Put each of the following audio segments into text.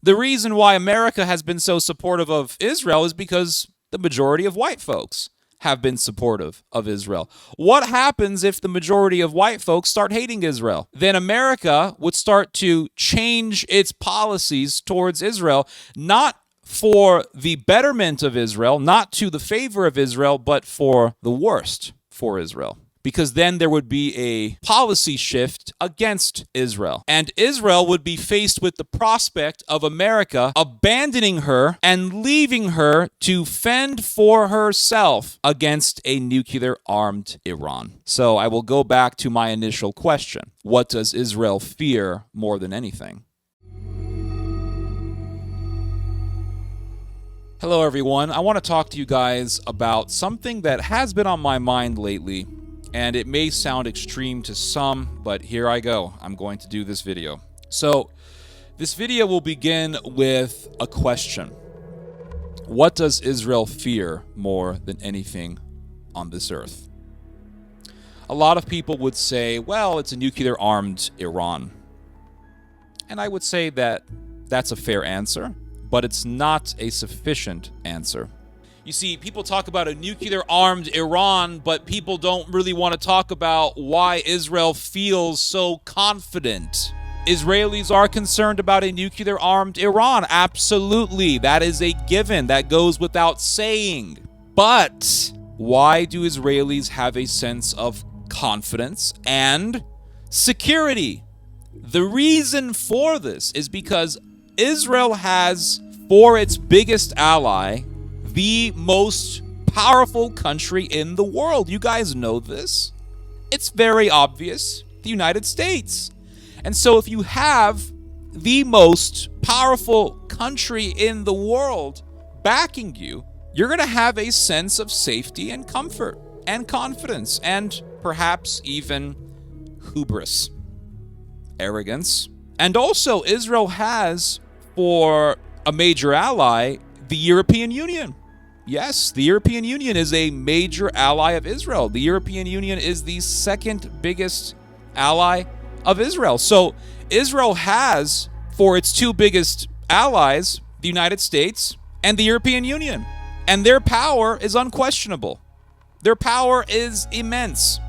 The reason why America has been so supportive of Israel is because the majority of white folks have been supportive of Israel. What happens if the majority of white folks start hating Israel? Then America would start to change its policies towards Israel, not for the betterment of Israel, not to the favor of Israel, but for the worst for Israel. Because then there would be a policy shift against Israel. And Israel would be faced with the prospect of America abandoning her and leaving her to fend for herself against a nuclear-armed Iran. So I will go back to my initial question. What does Israel fear more than anything? Hello, everyone. I want to talk to you guys about something that has been on my mind lately. And it may sound extreme to some, but here I go. I'm going to do this video. So, this video will begin with a question. What does Israel fear more than anything on this earth? A lot of people would say, well, it's a nuclear-armed Iran. And I would say that that's a fair answer, but it's not a sufficient answer. You see, people talk about a nuclear-armed Iran, but people don't really want to talk about why Israel feels so confident. Israelis are concerned about a nuclear-armed Iran. Absolutely. That is a given. That goes without saying. But why do Israelis have a sense of confidence and security? The reason for this is because Israel has, for its biggest ally, the most powerful country in the world. You guys know this. It's very obvious. The United States. And so if you have the most powerful country in the world backing you, you're going to have a sense of safety and comfort and confidence and perhaps even hubris, arrogance. And also Israel has, for a major ally, the European Union. Yes, the European Union is a major ally of Israel. The European Union is the second biggest ally of Israel. So Israel has, for its two biggest allies, the United States and the European Union. And their power is unquestionable. Their power is immense.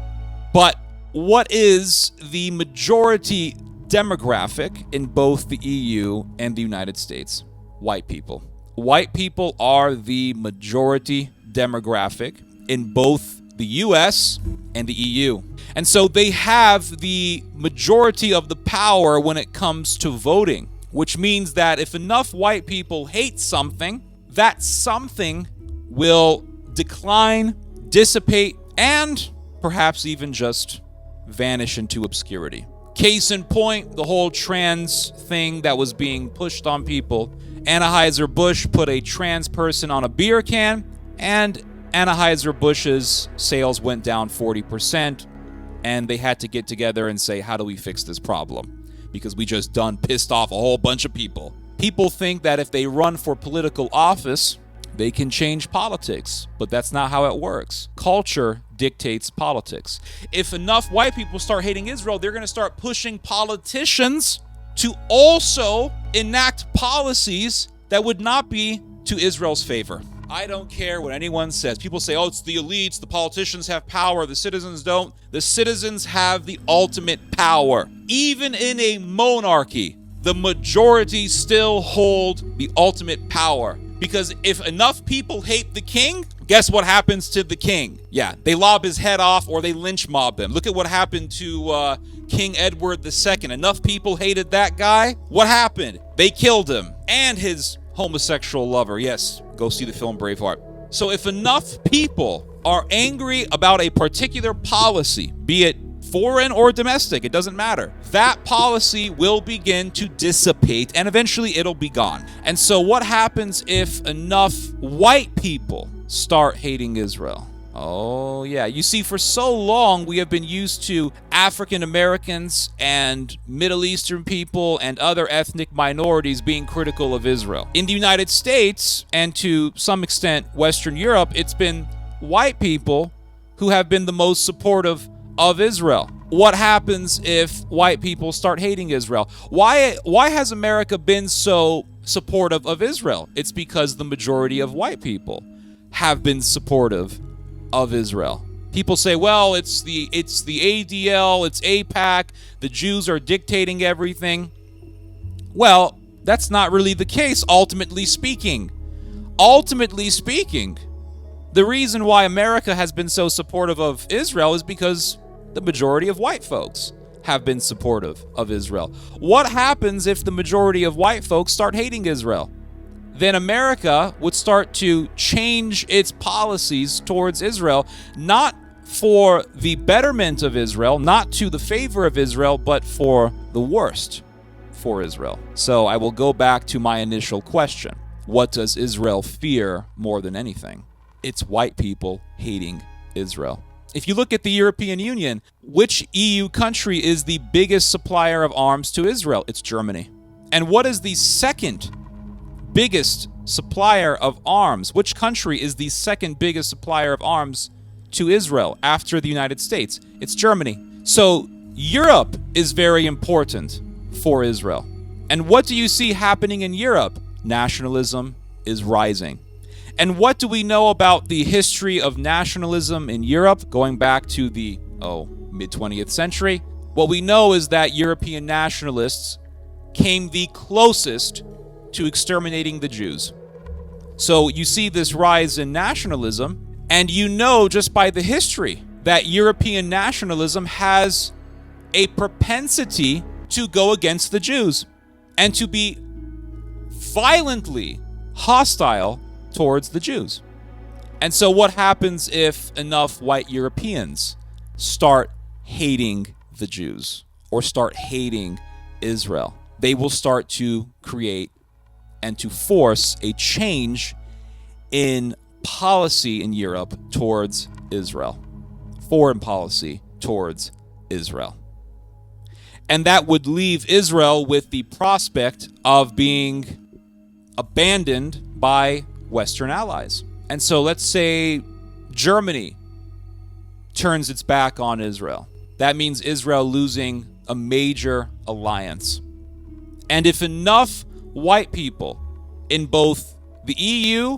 But what is the majority demographic in both the EU and the United States? White people. White people are the majority demographic in both the US and the EU. And so they have the majority of the power when it comes to voting, which means that if enough white people hate something, that something will decline, dissipate, and perhaps even just vanish into obscurity. Case in point, the whole trans thing that was being pushed on people. Anheuser-Busch put a trans person on a beer can, and Anheuser-Busch's sales went down 40%, and they had to get together and say, how do we fix this problem? Because we just done pissed off a whole bunch of people. People think that if they run for political office, they can change politics, but that's not how it works. Culture dictates politics. If enough white people start hating Israel, they're going to start pushing politicians to also enact policies that would not be to Israel's favor. I don't care what anyone says. People say, oh, it's the elites, the politicians have power, the citizens don't. The citizens have the ultimate power. Even in a monarchy, the majority still hold the ultimate power. Because if enough people hate the king, guess what happens to the king? Yeah, they lob his head off or they lynch mob him. Look at what happened to King Edward II. Enough people hated that guy. What happened? They killed him and his homosexual lover. Yes, go see the film Braveheart. So if enough people are angry about a particular policy, be it foreign or domestic, it doesn't matter, that policy will begin to dissipate and eventually it'll be gone. And so what happens if enough white people start hating Israel? Oh yeah, you see, for so long we have been used to African Americans and Middle Eastern people and other ethnic minorities being critical of Israel. In the United States, and to some extent Western Europe, it's been white people who have been the most supportive of Israel. What happens if white people start hating Israel? Why has America been so supportive of Israel. It's because the majority of white people have been supportive of Israel. People say, well, it's the ADL, it's AIPAC, the Jews are dictating everything. Well, that's not really the case, ultimately speaking. Ultimately speaking, the reason why America has been so supportive of Israel is because the majority of white folks have been supportive of Israel. What happens if the majority of white folks start hating Israel? Then America would start to change its policies towards Israel, not for the betterment of Israel, not to the favor of Israel, but for the worst for Israel. So I will go back to my initial question. What does Israel fear more than anything? It's white people hating Israel. If you look at the European Union, which EU country is the biggest supplier of arms to Israel? It's Germany. And what is the second biggest supplier of arms? Which country is the second biggest supplier of arms to Israel after the United States? It's Germany. So Europe is very important for Israel. And what do you see happening in Europe? Nationalism is rising. And what do we know about the history of nationalism in Europe going back to the mid-20th century? What we know is that European nationalists came the closest to exterminating the Jews. So you see this rise in nationalism, and you know just by the history that European nationalism has a propensity to go against the Jews and to be violently hostile towards the Jews. And so what happens if enough white Europeans start hating the Jews or start hating Israel? They will start to create and to force a change in policy in Europe towards Israel, foreign policy towards Israel. And that would leave Israel with the prospect of being abandoned by Western allies. And so let's say Germany turns its back on Israel. That means Israel losing a major alliance. And if enough white people in both the EU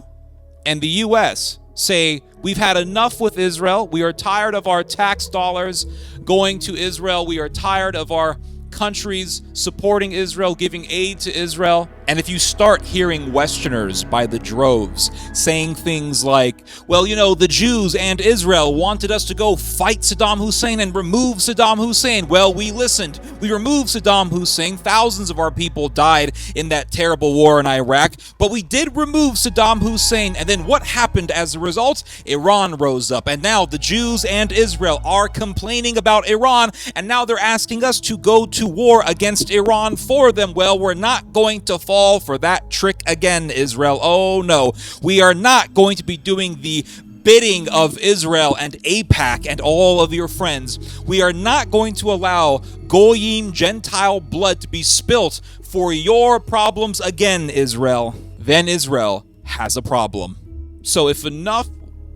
and the US say, we've had enough with Israel, we are tired of our tax dollars going to Israel, we are tired of our countries supporting Israel, giving aid to Israel. And if you start hearing Westerners by the droves saying things like, well, you know, the Jews and Israel wanted us to go fight Saddam Hussein and remove Saddam Hussein. Well, we listened. We removed Saddam Hussein. Thousands of our people died in that terrible war in Iraq. But we did remove Saddam Hussein. And then what happened as a result? Iran rose up. And now the Jews and Israel are complaining about Iran. And now they're asking us to go to war against Iran for them. Well, we're not going to fall for that trick again, Israel. Oh no, we are not going to be doing the bidding of Israel and AIPAC and all of your friends. We are not going to allow Goyim, Gentile blood to be spilt for your problems again, Israel. Then Israel has a problem. So if enough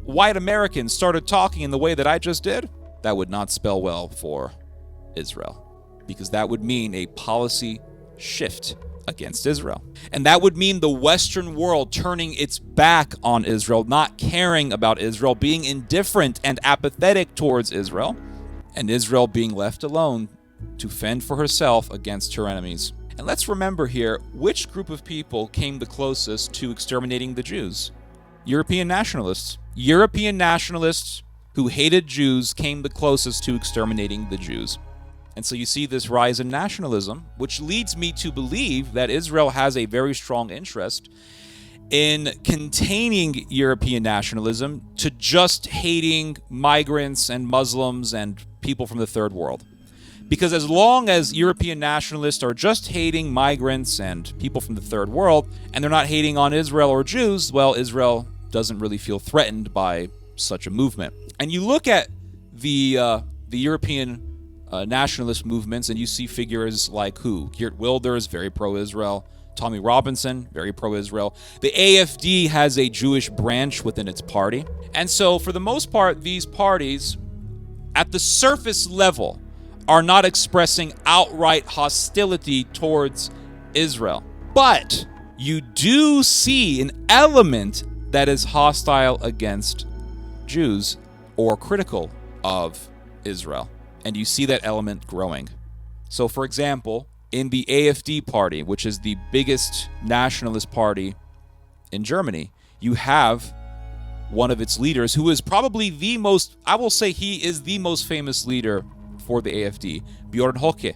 white Americans started talking in the way that I just did, that would not spell well for Israel, because that would mean a policy shift against Israel. And that would mean the Western world turning its back on Israel, not caring about Israel, being indifferent and apathetic towards Israel, and Israel being left alone to fend for herself against her enemies. And let's remember here, which group of people came the closest to exterminating the Jews? European nationalists. European nationalists who hated Jews came the closest to exterminating the Jews. And so you see this rise in nationalism, which leads me to believe that Israel has a very strong interest in containing European nationalism to just hating migrants and Muslims and people from the third world. Because as long as European nationalists are just hating migrants and people from the third world, and they're not hating on Israel or Jews, well, Israel doesn't really feel threatened by such a movement. And you look at the European nationalist movements, and you see figures like who? Geert Wilders, very pro-Israel. Tommy Robinson, very pro-Israel. The AfD has a Jewish branch within its party. And so, for the most part, these parties, at the surface level, are not expressing outright hostility towards Israel. But you do see an element that is hostile against Jews or critical of Israel. And you see that element growing. So, for example, in the AfD party, which is the biggest nationalist party in Germany, you have one of its leaders who is probably the most, I will say he is the most famous leader for the AfD, Björn Höcke.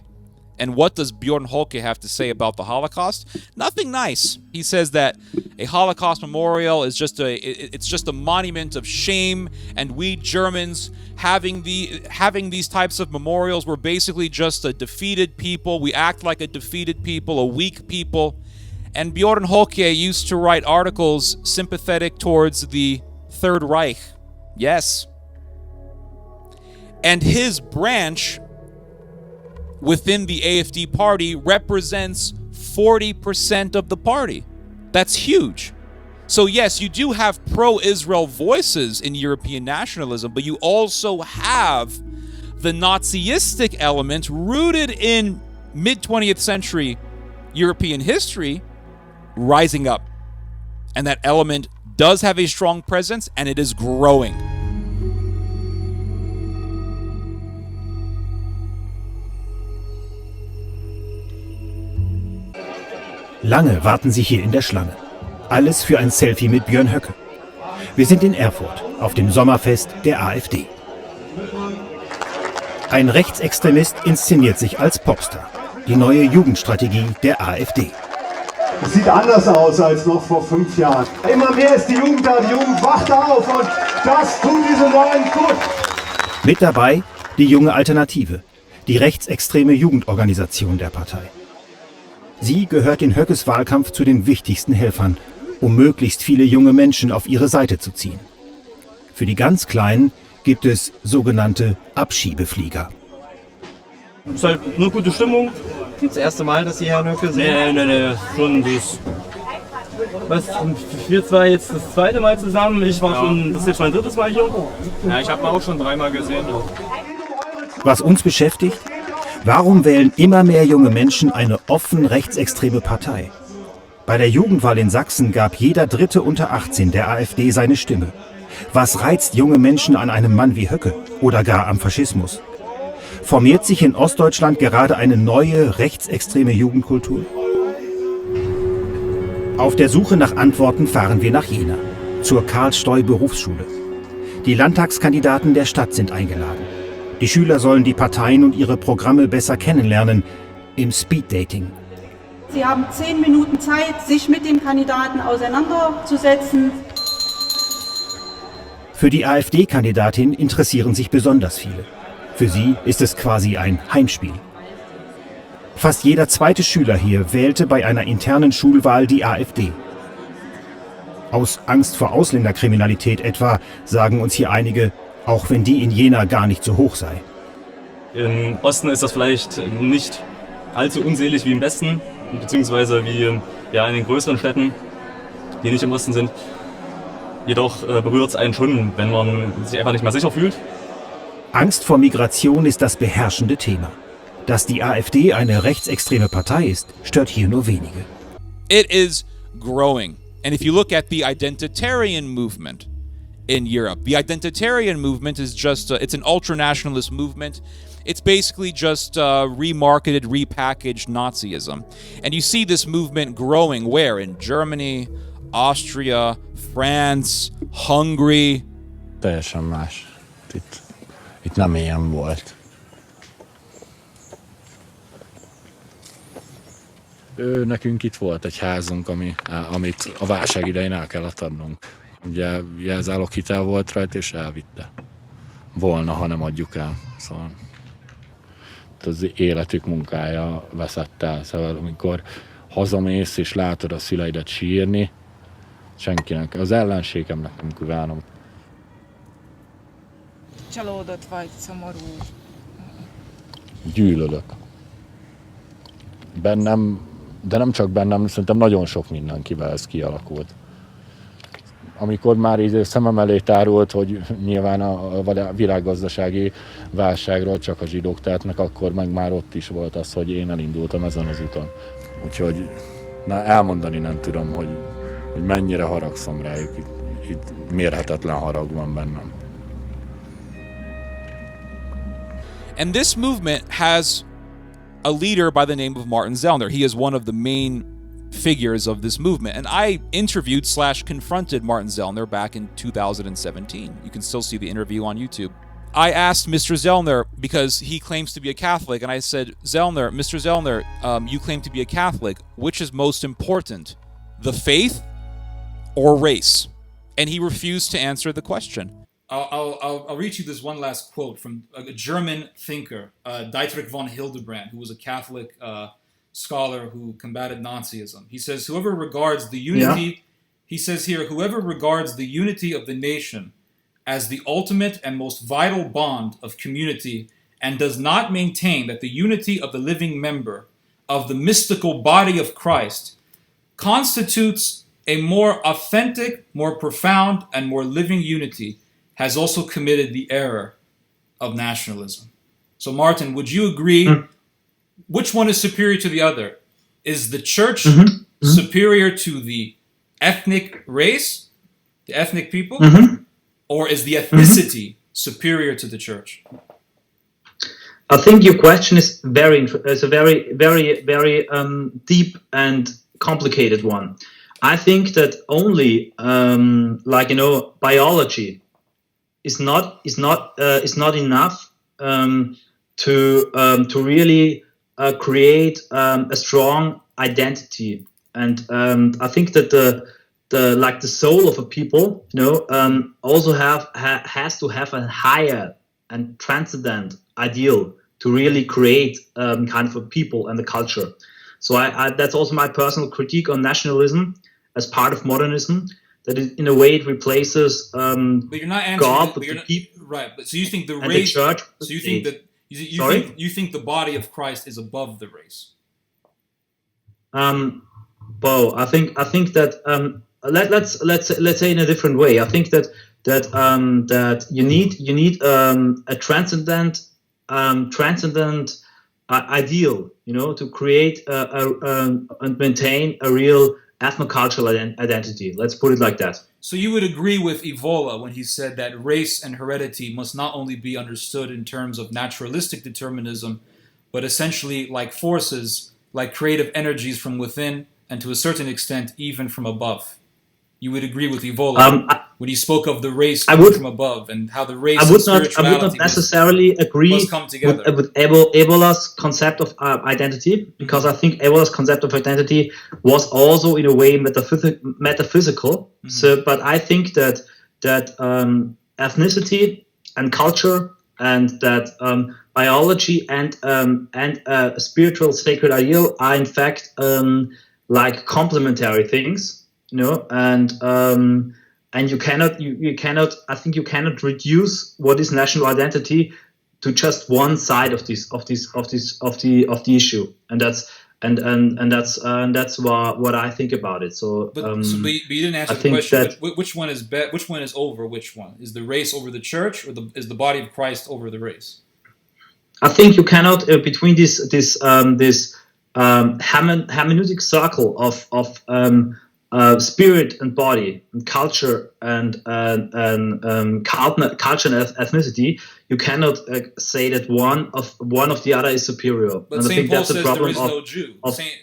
And what does Björn Höcke have to say about the Holocaust? Nothing nice. He says that a Holocaust memorial is just a monument of shame, and we Germans having these types of memorials, we're basically just a defeated people. We act like a defeated people, a weak people. And Björn Höcke used to write articles sympathetic towards the Third Reich. Yes. And his branch within the AfD party represents 40% of the party. That's huge. So yes, you do have pro-Israel voices in European nationalism, but you also have the Nazistic element rooted in mid-20th century European history rising up. And that element does have a strong presence, and it is growing. Lange warten Sie hier in der Schlange. Alles für ein Selfie mit Björn Höcke. Wir sind in Erfurt, auf dem Sommerfest der AfD. Ein Rechtsextremist inszeniert sich als Popstar. Die neue Jugendstrategie der AfD. Es sieht anders aus als noch vor 5 Jahren. Immer mehr ist die Jugend da, die Jugend wacht auf und das tun diese Neuen gut. Mit dabei die junge Alternative, die rechtsextreme Jugendorganisation der Partei. Sie gehört in Höckes Wahlkampf zu den wichtigsten Helfern, um möglichst viele junge Menschen auf ihre Seite zu ziehen. Für die ganz Kleinen gibt es sogenannte Abschiebeflieger. Es ist halt eine gute Stimmung. Das erste Mal, dass Sie Herrn Höcke sehen? Nee, schon das. Wir zwei jetzt das zweite Mal zusammen. Ich war schon, das ist jetzt mein drittes Mal hier. Ja, ich habe ihn auch schon 3-mal gesehen. Was uns beschäftigt? Warum wählen immer mehr junge Menschen eine offen rechtsextreme Partei? Bei der Jugendwahl in Sachsen gab jeder Dritte unter 18 der AfD seine Stimme. Was reizt junge Menschen an einem Mann wie Höcke oder gar am Faschismus? Formiert sich in Ostdeutschland gerade eine neue rechtsextreme Jugendkultur? Auf der Suche nach Antworten fahren wir nach Jena, zur Karl-Steu-Berufsschule. Die Landtagskandidaten der Stadt sind eingeladen. Die Schüler sollen die Parteien und ihre Programme besser kennenlernen im Speeddating. Sie haben 10 Minuten Zeit, sich mit dem Kandidaten auseinanderzusetzen. Für die AfD-Kandidatin interessieren sich besonders viele. Für sie ist es quasi ein Heimspiel. Fast jeder zweite Schüler hier wählte bei einer internen Schulwahl die AfD. Aus Angst vor Ausländerkriminalität etwa, sagen uns hier einige, auch wenn die in Jena gar nicht so hoch sei. Im Osten ist das vielleicht nicht allzu unselig wie im Westen, beziehungsweise wie in den größeren Städten, die nicht im Osten sind. Jedoch berührt es einen schon, wenn man sich einfach nicht mehr sicher fühlt. Angst vor Migration ist das beherrschende Thema. Dass die AfD eine rechtsextreme Partei ist, stört hier nur wenige. It is growing. And if you look at the identitarian movement in Europe, the identitarian movement is just, it's an ultranationalist movement. It's basically just remarketed, repackaged Nazism. And you see this movement growing where? In Germany, Austria, France, Hungary. Teljesen más. Itt nem ilyen volt. Nekünk itt volt egy házunk, amit a válság idején el kellett adnunk. Ugye jelzáloghitel volt rajta, és elvitte. Volna, ha nem adjuk el. Szóval az életük munkája veszett el. Szóval amikor hazamész és látod a szüleidet sírni, senkinek, az ellenségemnek nem kívánom. Csalódott vagy, szomorú? Gyűlölök. Bennem, de nem csak bennem, szerintem nagyon sok mindenkivel ez kialakult. Amikor már így szemem elé tárult, hogy nyilván a világgazdasági válságról csak a zsidók tehetnek, akkor meg már ott is volt az, hogy én elindultam ezen az úton. Úgyhogy Na, elmondani nem tudom, hogy mennyire haragszom rájuk. Itt mérhetetlen harag van bennem. And this movement has a leader by the name of Martin Zellner. He is one of the main figures of this movement. And I interviewed / confronted Martin Zellner back in 2017. You can still see the interview on YouTube. I asked Mr. Zellner, because he claims to be a Catholic, and I said, Mr. Zellner, you claim to be a Catholic. Which is most important, the faith or race? And he refused to answer the question. I'll read you this one last quote from a German thinker, Dietrich von Hildebrand, who was a Catholic scholar who combated Nazism. He says, whoever regards the unity, he says here, whoever regards the unity of the nation as the ultimate and most vital bond of community and does not maintain that the unity of the living member of the mystical body of Christ constitutes a more authentic, more profound, and more living unity has also committed the error of nationalism. So Martin, would you agree, which one is superior to the other? Is the church superior to the ethnic race, the ethnic people, or is the ethnicity superior to the church? I think your question is a very, very, very deep and complicated one. I think that only, biology is not enough to really create a strong identity, and I think that the soul of a people, also has to have a higher and transcendent ideal to really create kind of a people and the culture. So that's also my personal critique on nationalism as part of modernism. That in a way it replaces but you're not answering God, right? But so you think the race? The church, so you think that you think the body of Christ is above the race? Well, I think that let's say in a different way. I think that you need a transcendent ideal, to create and maintain a real ethnocultural identity. Let's put it like that. So you would agree with Evola when he said that race and heredity must not only be understood in terms of naturalistic determinism, but essentially like forces, like creative energies from within, and to a certain extent even from above. You would agree with Evola when he spoke of the race from above and how the race I would not necessarily agree with Evola's concept of identity, because I think Evola's concept of identity was also in a way metaphysical. So, but I think that ethnicity and culture and that biology and spiritual sacred ideal are in fact like complementary things. And you cannot. I think you cannot reduce what is national identity to just one side of the issue, and that's what I think about it. So, but you didn't answer the question. Which one is which one is over which one? Is the race over the church, or is the body of Christ over the race? I think you cannot between this hermeneutic circle of spirit and body and culture and culture and ethnicity, you cannot say that one of the other is superior. But St. Paul says there is no Jew.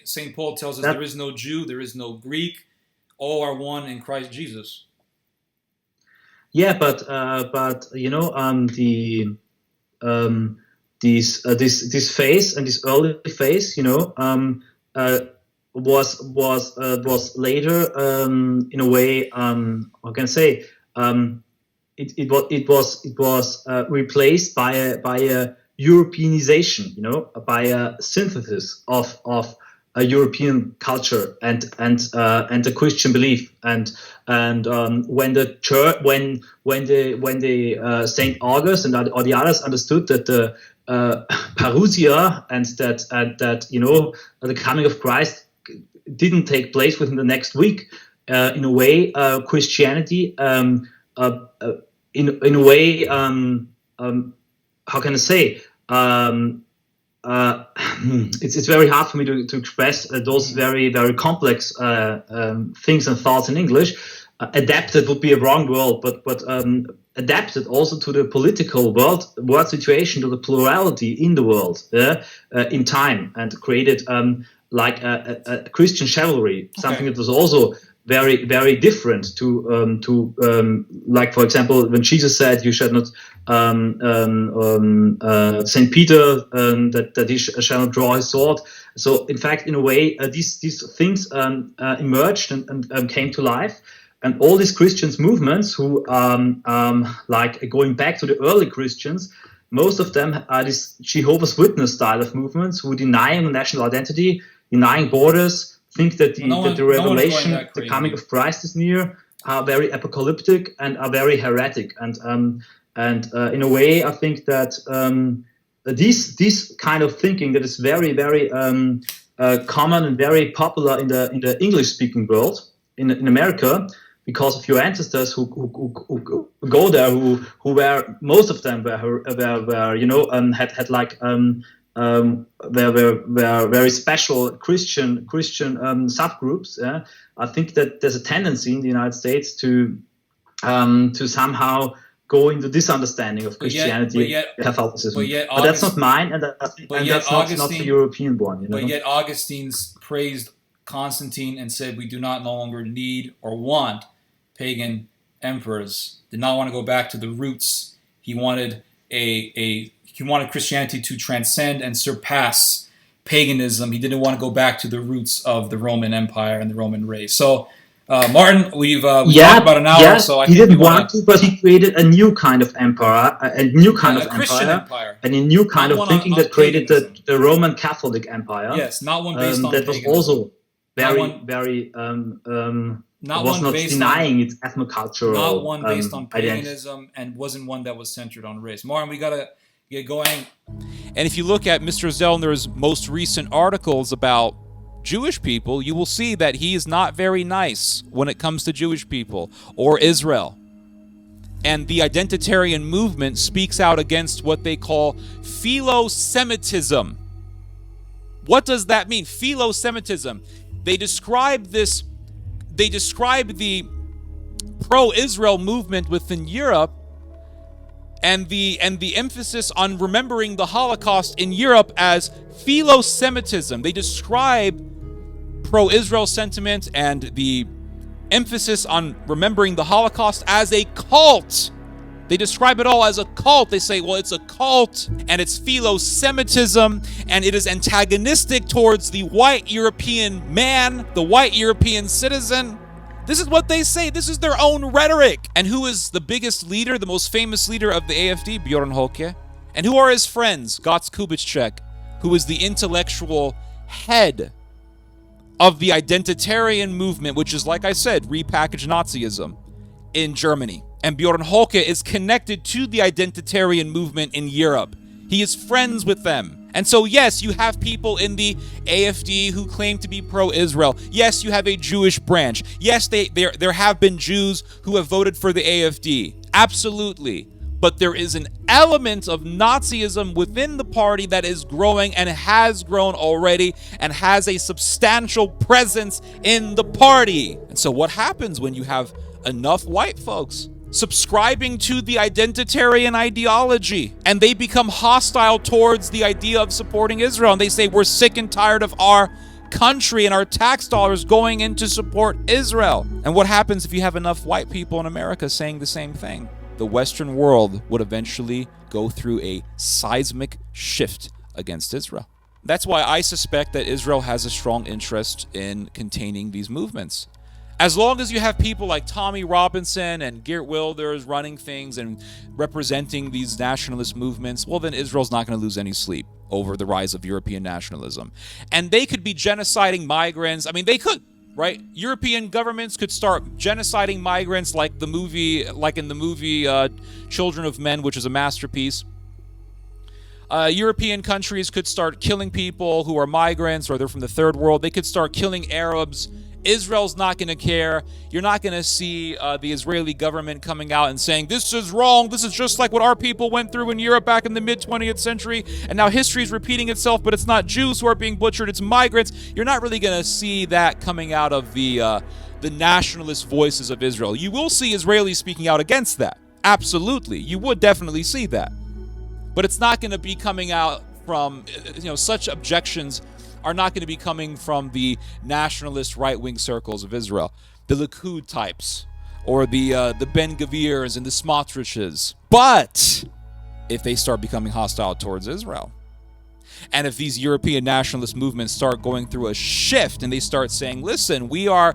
St. Paul tells us there is no Jew, there is no Greek, all are one in Christ Jesus. Yeah, but this phase and this early phase, was later in a way how can I say it was replaced by a Europeanization, by a synthesis of a European culture and the Christian belief, and when the church when the Saint August and or the others understood that the parousia and that the coming of Christ didn't take place within the next week, in a way Christianity in a way how can I say it's very hard for me to express those very, very complex things and thoughts in English. Adapted would be a wrong word, but adapted also to the political world situation, to the plurality in the world, in time, and created like a Christian chivalry, something that was also very, very different to like, for example, when Jesus said, "You shall not." Saint Peter that he shall not draw his sword. So, in fact, in a way, these things emerged and came to life. And all these Christians movements who, like going back to the early Christians, most of them are this Jehovah's Witness style of movements who denying national identity, denying borders, think that the revelation, the coming of Christ is near, are very apocalyptic and are very heretic. And in a way, I think that this kind of thinking that is very, very common and very popular in the English-speaking world in America, because of your ancestors who go there, who were, most of them were you know, had like were very special Christian subgroups. Yeah? I think that there's a tendency in the United States to somehow go into this understanding of Christianity, Catholicism. But that's not mine, and that's not the European one. You know? But yet Augustine's praised Constantine and said we do not no longer need or want pagan emperors. Did not want to go back to the roots. He wanted he wanted Christianity to transcend and surpass paganism. He didn't want to go back to the roots of the Roman Empire and the Roman race. So, Martin, we've talked about an hour. So I he didn't want to, but he created a new kind of empire, a new kind of empire, and a new kind of thinking that created the Roman Catholic Empire. Yes, not one based on that paganism. was also very was not denying its ethnocultural not one based on identity. paganism, and wasn't one that was centered on race. Martin, we gotta get going. And if you look at Mr. Zellner's most recent articles about Jewish people, you will see that he is not very nice when it comes to Jewish people or Israel. And the identitarian movement speaks out against what they call philo-Semitism. What does that mean? Philo-Semitism. They describe the pro-Israel movement within Europe and the emphasis on remembering the Holocaust in Europe as philo-Semitism. They describe pro-Israel sentiment and the emphasis on remembering the Holocaust as a cult. They describe it all as a cult. They say, well, it's a cult, and it's philo-Semitism, and it is antagonistic towards the white European man, the white European citizen. This is what they say. This is their own rhetoric. And who is the biggest leader, the most famous leader of the AFD? Björn Höcke. And who are his friends? Götz Kubitschek, who is the intellectual head of the identitarian movement, which is, like I said, repackaged Nazism in Germany. And Björn Höcke is connected to the identitarian movement in Europe. He is friends with them. And so, yes, you have people in the AFD who claim to be pro-Israel. Yes, you have a Jewish branch. Yes, there have been Jews who have voted for the AFD. Absolutely. But there is an element of Nazism within the party that is growing and has grown already and has a substantial presence in the party. And so what happens when you have enough white folks subscribing to the identitarian ideology, and they become hostile towards the idea of supporting Israel, and they say, we're sick and tired of our country and our tax dollars going in to support Israel? And what happens if you have enough white people in America saying the same thing? The Western world would eventually go through a seismic shift against Israel. That's why I suspect that Israel has a strong interest in containing these movements. As long as you have people like Tommy Robinson and Geert Wilders running things and representing these nationalist movements, well, then Israel's not going to lose any sleep over the rise of European nationalism. And they could be genociding migrants. I mean, they could, right? European governments could start genociding migrants like in the movie Children of Men, which is a masterpiece. European countries could start killing people who are migrants or they're from the third world. They could start killing Arabs Israel's not going to care. You're not going to see the Israeli government coming out and saying, this is wrong. This is just like what our people went through in Europe back in the mid-20th century. And now history is repeating itself, but it's not Jews who are being butchered. It's migrants. You're not really going to see that coming out of the nationalist voices of Israel. You will see Israelis speaking out against that. Absolutely. You would definitely see that. But it's not going to be coming out from, such objections are not going to be coming from the nationalist right-wing circles of Israel, the Likud types, or the Ben Gavirs and the Smotriches. But if they start becoming hostile towards Israel, and if these European nationalist movements start going through a shift and they start saying, listen, we're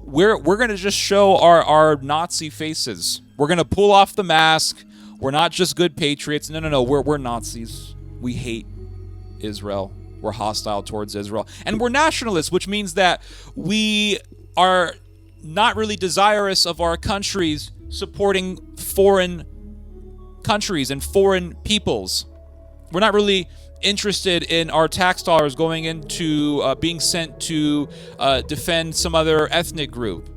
going to just show our Nazi faces. We're going to pull off the mask. We're not just good patriots. No. We're Nazis. We hate Israel. We're hostile towards Israel. And we're nationalists, which means that we are not really desirous of our countries supporting foreign countries and foreign peoples. We're not really interested in our tax dollars going into being sent to defend some other ethnic group.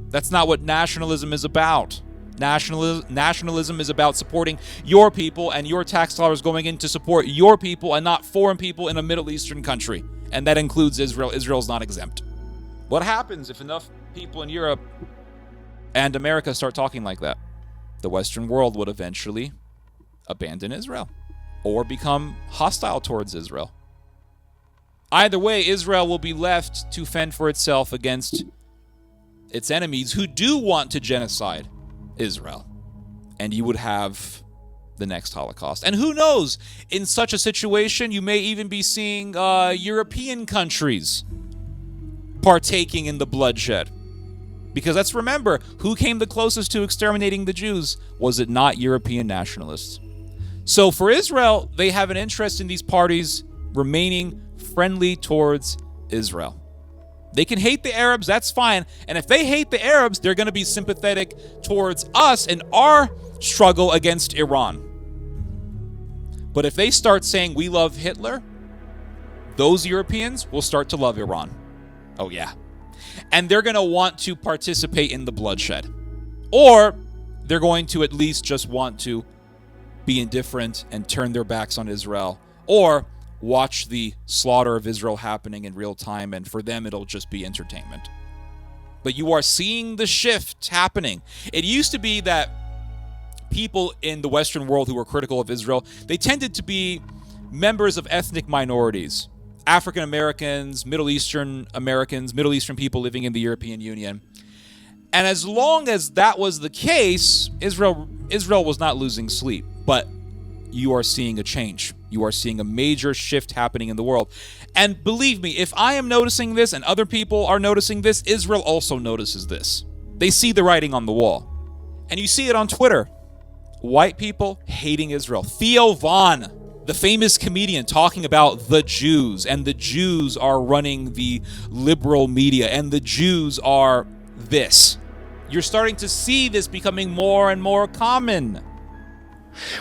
That's not what nationalism is about. Nationalism is about supporting your people, and your tax dollars going in to support your people and not foreign people in a Middle Eastern country. And that includes Israel. Israel's not exempt. What happens if enough people in Europe and America start talking like that? The Western world would eventually abandon Israel or become hostile towards Israel. Either way, Israel will be left to fend for itself against its enemies who do want to genocide Israel. And you would have the next Holocaust. And who knows, in such a situation, you may even be seeing European countries partaking in the bloodshed. Because let's remember, who came the closest to exterminating the Jews? Was it not European nationalists? So for Israel, they have an interest in these parties remaining friendly towards Israel. They can hate the Arabs, that's fine. And if they hate the Arabs, they're going to be sympathetic towards us in our struggle against Iran. But if they start saying we love Hitler, those Europeans will start to love Iran. Oh yeah. And they're going to want to participate in the bloodshed. Or they're going to at least just want to be indifferent and turn their backs on Israel. Or watch the slaughter of Israel happening in real time, and for them it'll just be entertainment. But you are seeing the shift happening. It used to be that people in the Western world who were critical of Israel, they tended to be members of ethnic minorities. African Americans, Middle Eastern Americans, Middle Eastern people living in the European Union. And as long as that was the case, Israel was not losing sleep. But you are seeing a change. You are seeing a major shift happening in the world. And believe me, if I am noticing this and other people are noticing this, Israel also notices this. They see the writing on the wall. And you see it on Twitter. White people hating Israel. Theo Von, the famous comedian, talking about the Jews, and the Jews are running the liberal media, and the Jews are this. You're starting to see this becoming more and more common.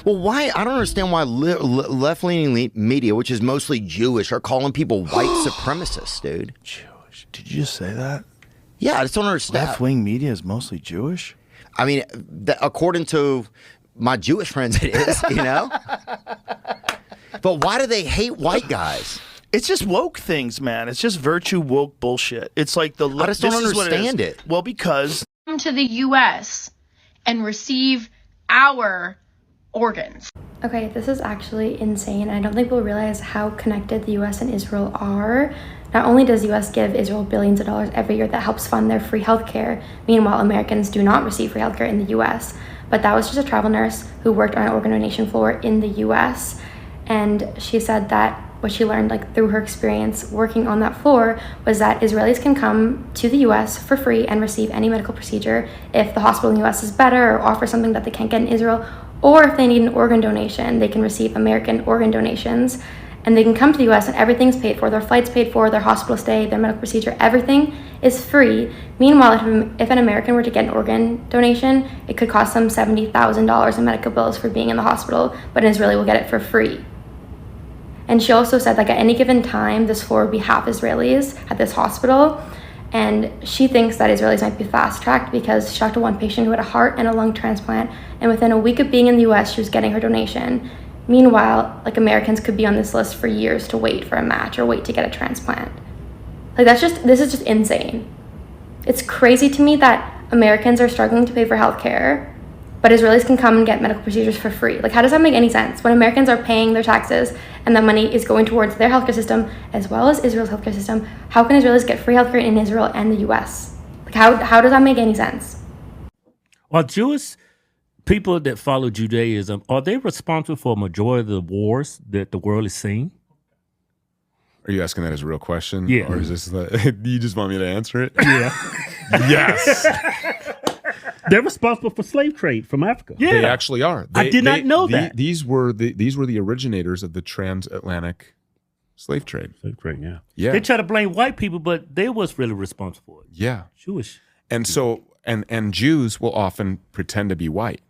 Well, why? I don't understand why left-leaning media, which is mostly Jewish, are calling people white supremacists, dude. Jewish? Did you just say that? Yeah, I just don't understand. Left-wing media is mostly Jewish? I mean, according to my Jewish friends, it is, you know? But why do they hate white guys? It's just woke things, man. It's just virtue woke bullshit. It's like the... I just don't understand it. Well, because... Come to the U.S. and receive our organs. Okay, this is actually insane. I don't think people realize how connected the US and Israel are. Not only does the US give Israel billions of dollars every year that helps fund their free healthcare, meanwhile Americans do not receive free healthcare in the US. But that was just a travel nurse who worked on an organ donation floor in the US. And she said that what she learned through her experience working on that floor was that Israelis can come to the US for free and receive any medical procedure if the hospital in the US is better or offers something that they can't get in Israel. Or if they need an organ donation, they can receive American organ donations. And they can come to the US and everything's paid for. Their flights paid for, their hospital stay, their medical procedure, everything is free. Meanwhile, if an American were to get an organ donation, it could cost them $70,000 in medical bills for being in the hospital, but an Israeli will get it for free. And she also said at any given time, this floor would be half Israelis at this hospital. And she thinks that Israelis might be fast-tracked because she talked to one patient who had a heart and a lung transplant, and within a week of being in the US, she was getting her donation. Meanwhile, like, Americans could be on this list for years to wait for a match or wait to get a transplant. Like, this is just insane. It's crazy to me that Americans are struggling to pay for healthcare, but Israelis can come and get medical procedures for free. Like, how does that make any sense? When Americans are paying their taxes and that money is going towards their healthcare system as well as Israel's healthcare system, how can Israelis get free healthcare in Israel and the US? Like, how does that make any sense? Are Jewish people that follow Judaism, are they responsible for a majority of the wars that the world is seeing? Are you asking that as a real question? Yeah. Or is this you just want me to answer it? Yeah. Yes. They're responsible for slave trade from Africa. Yeah. They actually are. I did not know that. These were the originators of the transatlantic slave trade. Slave trade, yeah. Yeah. They try to blame white people, but they was really responsible for it. Yeah. Jewish. And so and Jews will often pretend to be white.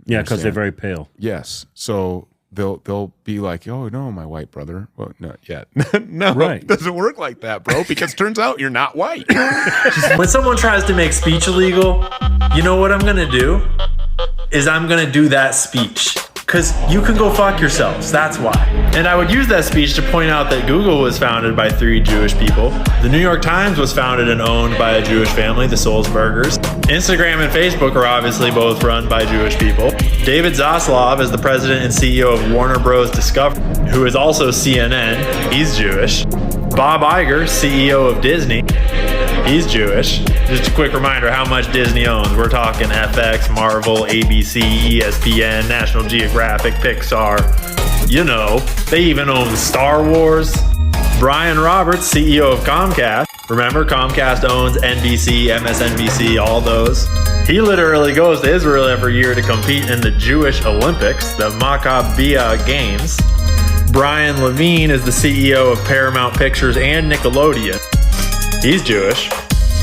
Yeah, because they're very pale. Yes. So they'll be like, oh no, my white brother. Well, not yet. No, Right. It doesn't work like that, bro. Because turns out you're not white. When someone tries to make speech illegal, you know what I'm gonna do? Is I'm gonna do that speech. Because you can go fuck yourselves, that's why. And I would use that speech to point out that Google was founded by 3 Jewish people. The New York Times was founded and owned by a Jewish family, the Sulzbergers. Instagram and Facebook are obviously both run by Jewish people. David Zaslav is the president and CEO of Warner Bros. Discovery, who is also CNN. He's Jewish. Bob Iger, CEO of Disney. He's Jewish. Just a quick reminder how much Disney owns. We're talking FX, Marvel, ABC, ESPN, National Geographic, Pixar. You know, they even own Star Wars. Brian Roberts, CEO of Comcast. Remember, Comcast owns NBC, MSNBC, all those. He literally goes to Israel every year to compete in the Jewish Olympics, the Maccabiah Games. Brian Levine is the CEO of Paramount Pictures and Nickelodeon. He's Jewish.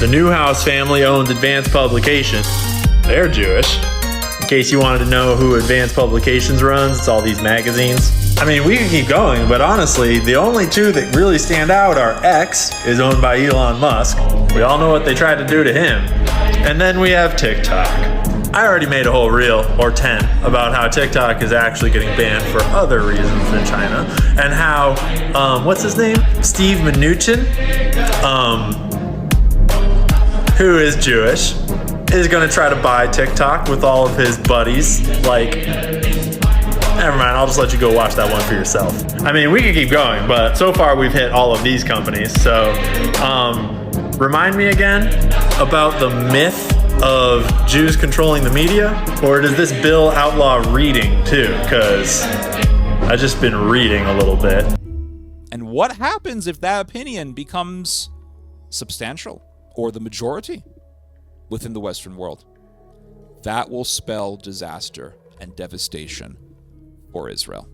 The Newhouse family owns Advanced Publications. They're Jewish. In case you wanted to know who Advanced Publications runs, it's all these magazines. I mean, we can keep going, but honestly, the only 2 that really stand out are X, is owned by Elon Musk. We all know what they tried to do to him. And then we have TikTok. I already made a whole reel, or 10, about how TikTok is actually getting banned for other reasons than China. And how, what's his name? Steve Mnuchin, who is Jewish, is going to try to buy TikTok with all of his buddies. Like, never mind, I'll just let you go watch that one for yourself. I mean, we could keep going, but so far we've hit all of these companies. So, remind me again about the myth of Jews controlling the media, or does this bill outlaw reading too? Because I've just been reading a little bit. And what happens if that opinion becomes substantial or the majority within the Western world? That will spell disaster and devastation for Israel.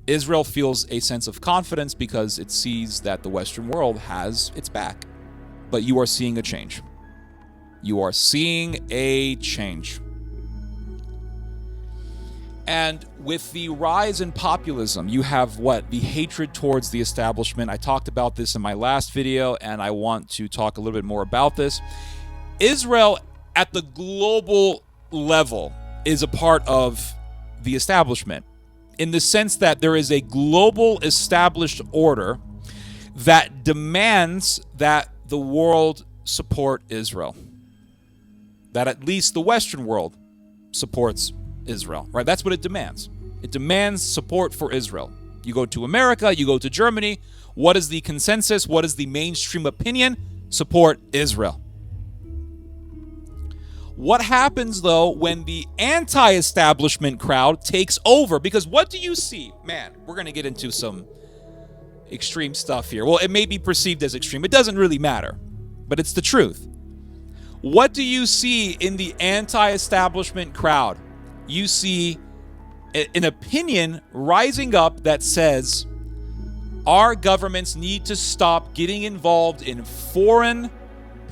Israel feels a sense of confidence because it sees that the Western world has its back. But you are seeing a change. You are seeing a change. And with the rise in populism, you have what? The hatred towards the establishment. I talked about this in my last video, and I want to talk a little bit more about this. Israel, at the global level, is a part of the establishment, in the sense that there is a global established order that demands that the world support Israel. That at least the Western world supports Israel, right? That's what it demands. It demands support for Israel. You go to America, you go to Germany. What is the consensus? What is the mainstream opinion? Support Israel. What happens, though, when the anti-establishment crowd takes over? Because what do you see? Man, we're going to get into some extreme stuff here. Well, it may be perceived as extreme. It doesn't really matter, but it's the truth. What do you see in the anti-establishment crowd? You see an opinion rising up that says our governments need to stop getting involved in foreign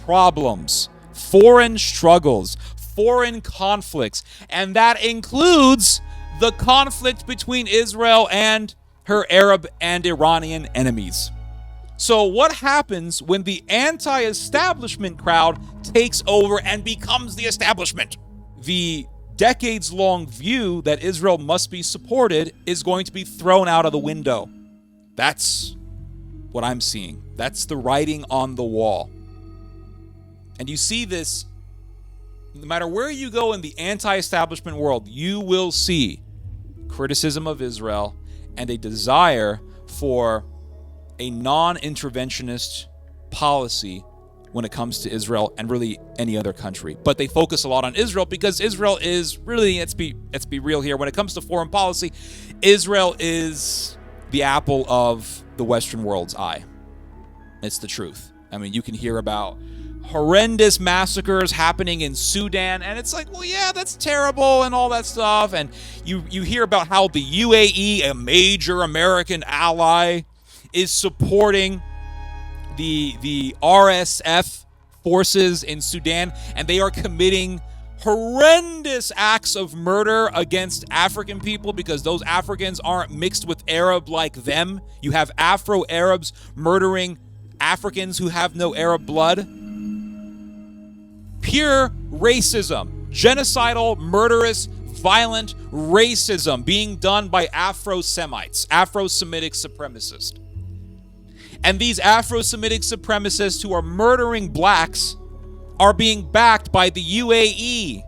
problems, foreign struggles, foreign conflicts, and that includes the conflict between Israel and her Arab and Iranian enemies. So what happens when the anti-establishment crowd takes over and becomes the establishment? The decades-long view that Israel must be supported is going to be thrown out of the window. That's what I'm seeing. That's the writing on the wall. And you see this, no matter where you go in the anti-establishment world, you will see criticism of Israel and a desire for a non-interventionist policy when it comes to Israel and really any other country. But they focus a lot on Israel because Israel is really, let's be real here, when it comes to foreign policy, Israel is the apple of the Western world's eye. It's the truth. I mean, you can hear about horrendous massacres happening in Sudan, and it's like, well, yeah, that's terrible and all that stuff. And you hear about how the UAE, a major American ally, is supporting the RSF forces in Sudan, and they are committing horrendous acts of murder against African people because those Africans aren't mixed with Arab like them. You have Afro-Arabs murdering Africans who have no Arab blood. Pure racism, genocidal, murderous, violent racism being done by Afro-Semites, Afro-Semitic supremacists. And these Afro-Semitic supremacists who are murdering blacks are being backed by the UAE.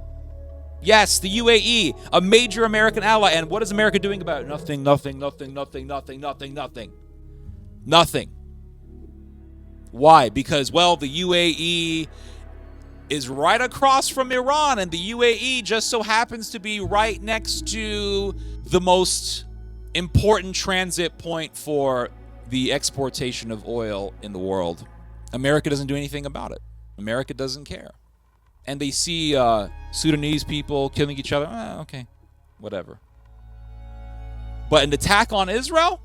Yes, the UAE, a major American ally. And what is America doing about it? Nothing, nothing, nothing, nothing, nothing, nothing, nothing. Nothing. Why? Because, well, the UAE is right across from Iran, and the UAE just so happens to be right next to the most important transit point for the exportation of oil in the world. America doesn't do anything about it. America doesn't care. And they see Sudanese people killing each other. Okay, whatever. But an attack on Israel?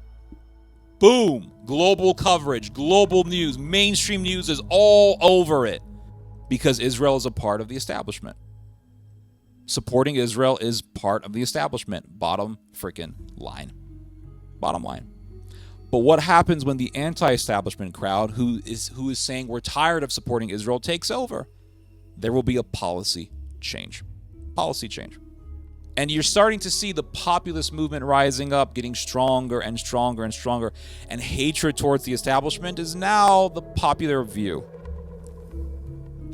Boom. Global coverage, global news, mainstream news is all over it. Because Israel is a part of the establishment. Supporting Israel is part of the establishment. Bottom freaking line. Bottom line. But what happens when the anti-establishment crowd, who is saying we're tired of supporting Israel, takes over? There will be a policy change. Policy change. And you're starting to see the populist movement rising up, getting stronger and stronger and stronger. And hatred towards the establishment is now the popular view.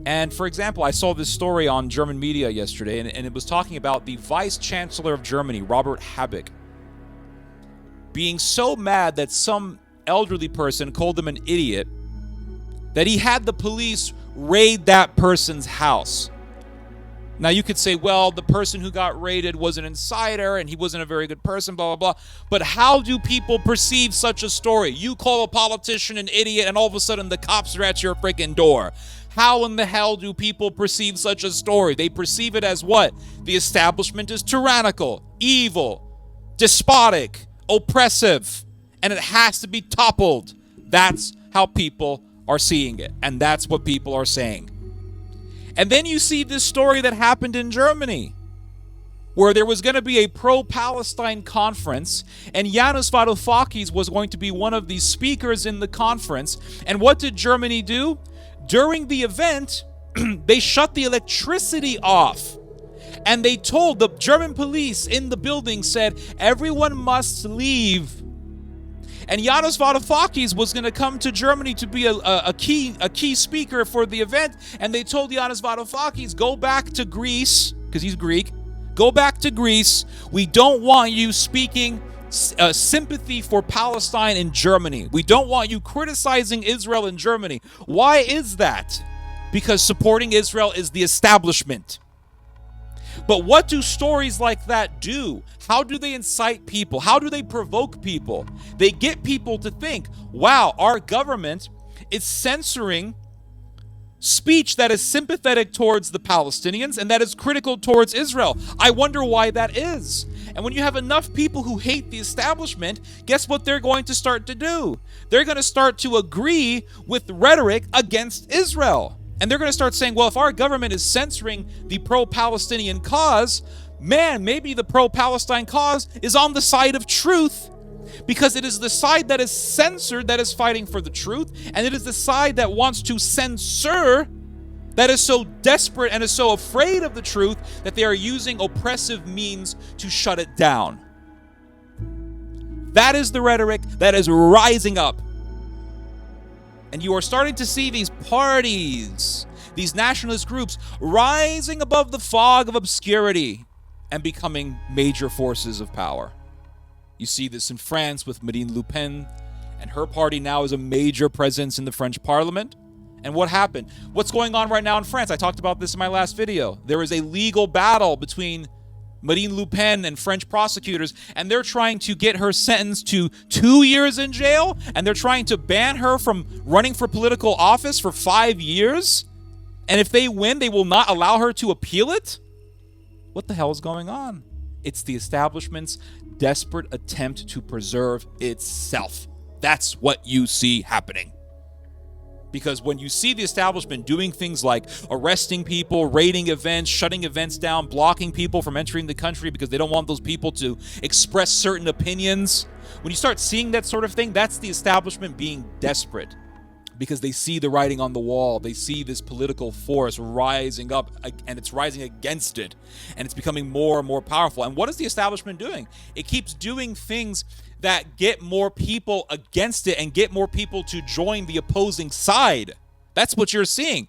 And for example, I saw this story on German media yesterday, and it was talking about the Vice Chancellor of Germany, Robert Habeck, being so mad that some elderly person called him an idiot that he had the police raid that person's house. Now you could say, well, the person who got raided was an insider and he wasn't a very good person, blah, blah, blah. But how do people perceive such a story? You call a politician an idiot and all of a sudden the cops are at your freaking door. How in the hell do people perceive such a story? They perceive it as what? The establishment is tyrannical, evil, despotic, oppressive, and it has to be toppled. That's how people are seeing it, and that's what people are saying. And then you see this story that happened in Germany, where there was going to be a pro-Palestine conference, and Yanis Varoufakis was going to be one of the speakers in the conference. And what did Germany do? During the event, they shut the electricity off. And they told the German police in the building, said, everyone must leave. And Yanis Varoufakis was going to come to Germany to be a key speaker for the event. And they told Yanis Varoufakis, go back to Greece, because he's Greek. Go back to Greece. We don't want you speaking sympathy for Palestine in Germany. We don't want you criticizing Israel in Germany. Why is that? Because supporting Israel is the establishment. But what do stories like that do? How do they incite people? How do they provoke people? They get people to think, wow, our government is censoring speech that is sympathetic towards the Palestinians and that is critical towards Israel. I wonder why that is. And when you have enough people who hate the establishment, guess what they're going to start to do? They're going to start to agree with rhetoric against Israel. And they're going to start saying, well, if our government is censoring the pro-Palestinian cause, man, maybe the pro-Palestine cause is on the side of truth. Because it is the side that is censored that is fighting for the truth, and it is the side that wants to censor that is so desperate and is so afraid of the truth that they are using oppressive means to shut it down. That is the rhetoric that is rising up. And you are starting to see these parties, these nationalist groups, rising above the fog of obscurity and becoming major forces of power. You see this in France with Marine Le Pen, and her party now is a major presence in the French parliament. And what happened? What's going on right now in France? I talked about this in my last video. There is a legal battle between Marine Le Pen and French prosecutors, and they're trying to get her sentenced to 2 years in jail, and they're trying to ban her from running for political office for 5 years. And if they win, they will not allow her to appeal it? What the hell is going on? It's the establishment's desperate attempt to preserve itself. That's what you see happening. Because when you see the establishment doing things like arresting people, raiding events, shutting events down, blocking people from entering the country because they don't want those people to express certain opinions, when you start seeing that sort of thing, that's the establishment being desperate. Because they see the writing on the wall. They see this political force rising up, and it's rising against it. And it's becoming more and more powerful. And what is the establishment doing? It keeps doing things that get more people against it and get more people to join the opposing side. That's what you're seeing.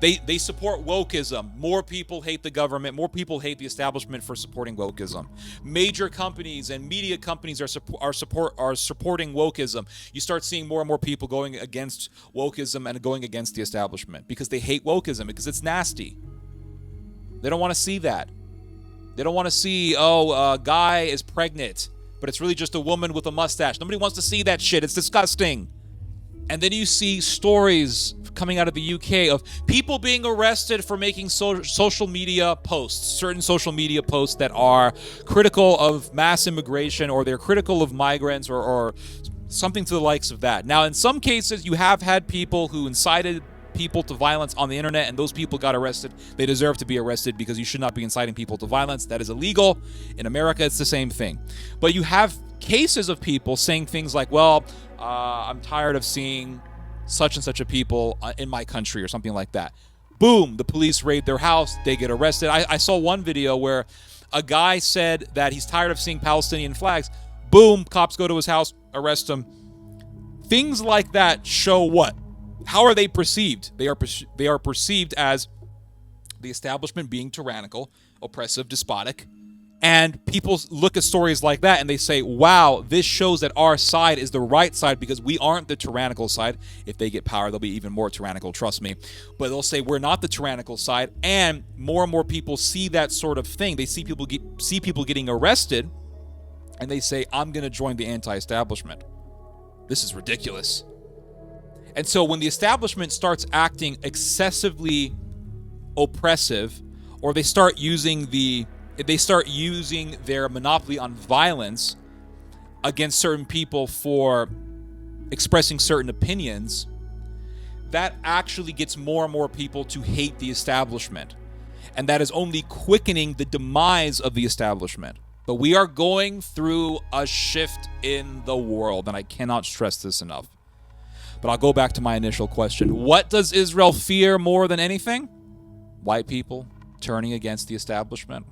They support wokeism. More people hate the government. More people hate the establishment for supporting wokeism. Major companies and media companies are supporting wokeism. You start seeing more and more people going against wokeism and going against the establishment because they hate wokeism, because it's nasty. They don't want to see that. They don't want to see, a guy is pregnant, but it's really just a woman with a mustache. Nobody wants to see that shit. It's disgusting. And then you see stories coming out of the UK of people being arrested for making social media posts, certain social media posts that are critical of mass immigration, or they're critical of migrants, or something to the likes of that. Now, in some cases, you have had people who incited people to violence on the internet, and those people got arrested. They deserve to be arrested because you should not be inciting people to violence. That is illegal. In America, it's the same thing. But you have cases of people saying things like, well, I'm tired of seeing such and such a people in my country, or something like that. Boom, the police raid their house, they get arrested. I saw one video where a guy said that he's tired of seeing Palestinian flags. Boom, cops go to his house, arrest him. Things like that show what? How are they perceived? They are perceived as the establishment being tyrannical, oppressive, despotic. And people look at stories like that and they say, wow, this shows that our side is the right side because we aren't the tyrannical side. If they get power, they'll be even more tyrannical, trust me. But they'll say we're not the tyrannical side, and more people see that sort of thing. They see people getting arrested, and they say, I'm going to join the anti-establishment. This is ridiculous. And so when the establishment starts acting excessively oppressive, or they start using their monopoly on violence against certain people for expressing certain opinions, that actually gets more and more people to hate the establishment. And that is only quickening the demise of the establishment. But we are going through a shift in the world, and I cannot stress this enough. But I'll go back to my initial question. What does Israel fear more than anything? White people turning against the establishment.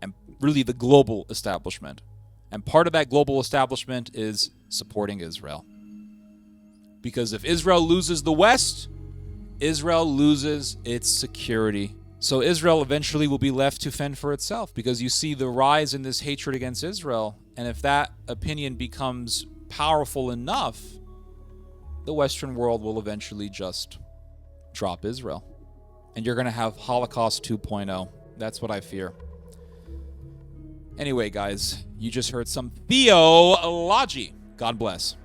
And really the global establishment. And part of that global establishment is supporting Israel. Because if Israel loses the West, Israel loses its security. So Israel eventually will be left to fend for itself, because you see the rise in this hatred against Israel. And if that opinion becomes powerful enough, the Western world will eventually just drop Israel. And you're going to have Holocaust 2.0. That's what I fear. Anyway, guys, you just heard some theology. God bless.